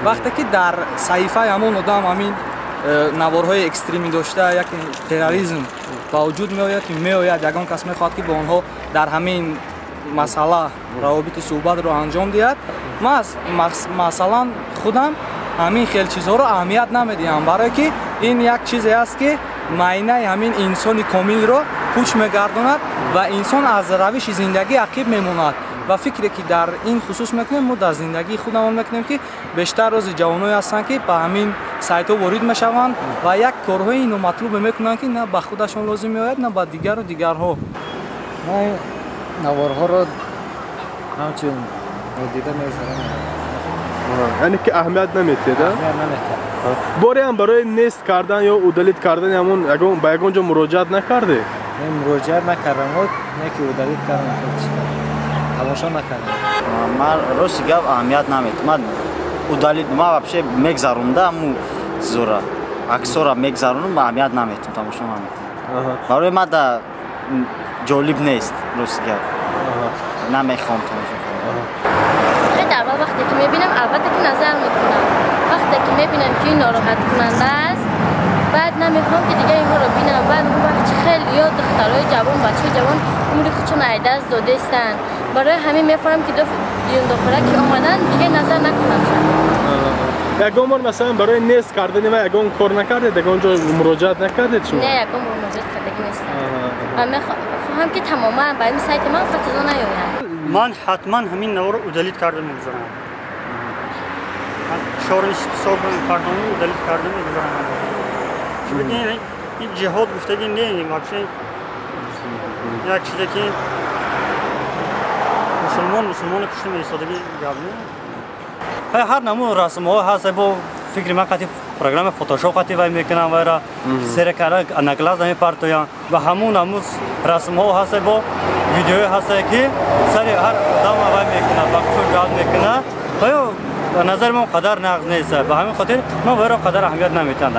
وقتی که در صحیفه همون آدم همین نوارهای اکستریمی داشته یک تروریسم با وجود میآید که میآید یگان کس میخواد که با آنها در همین مسئله روابط صحبت رو انجام دهد. ما مثلا خودم همین خیلی چیزها رو اهمیت نمیدیم، برای که این یک چیزی است که معینه همین انسان کامل رو پوچ میگرداند و انسان از روش زندگی عقب میماند. و فکری که در این خصوص میکنیم ما در زندگی خودمون میکنیم که بیشتر از جوانایی هستند که به همین سایت ها وارد میشوند و یک کارهای اینو مطلوب میکنند که نه به خودشون لازم میآید نه به دیگر و دیگرها. من نوارها رو همچون دیده میذارم. یعنی که اهمیت نمیتید؟ اهمیت نمیتید. باری هم برای نیست کردن یا اودالیت کردن همون به یکونجا مراجعت نکرده؟ من مراجعت نکردم بود، نه که اودالیت کردم تماشا نکردم. من راستی گفت اهمیت نمیتید. من اودالیت ما вообще میگذروندم زورا اکثرا میگذرونم اهمیت نمیتید، تماشا نمیتید. برای من دا جالب نیست راستی گفت. نمیخوام تماشا کنم. خیلی اول وقتی که میبینم البته که نظر میکنم، وقتی که میبینم که این ناراحت کننده است بعد نمیخوام که دیگه اینها رو بینم. بعد اون وقت خیلی یا دخترای جوان بچه جوان عمری خودشون عیده از داده استن، برای همین میفهمم که دیون داخله که آمدن دیگه نظر نکنم شد. یکم بار مثلا برای نیست کردن و یکم کار نکردید، یکم جا مراجعت نکردید شما؟ نه یکم مراجعت کردگی نیستم. من میخواهم که تماما با این سایت من فتزا نیاید. من حتما همین نوار اودالیت کردم میگذارم. شورش صبح کردم اودالیت کردم میگذارم. چون این جهاد گفتگی نه، واقعا یک چیزی که مسلمان کشته می‌ایستادگی گابه. هر نمون رسم‌ها هست با فکر من قطعی پروگرام فتوشاپ قطعی وای میکنم و را سر کار نکلاس می پارتویان و همون رسم‌ها هست با ویدیو هست که سر هر دام وای میکنه باکو یاد میکنه و نظر من قدر نقض نیست. به همین خاطر من برای قدر اهمیت نمیدم.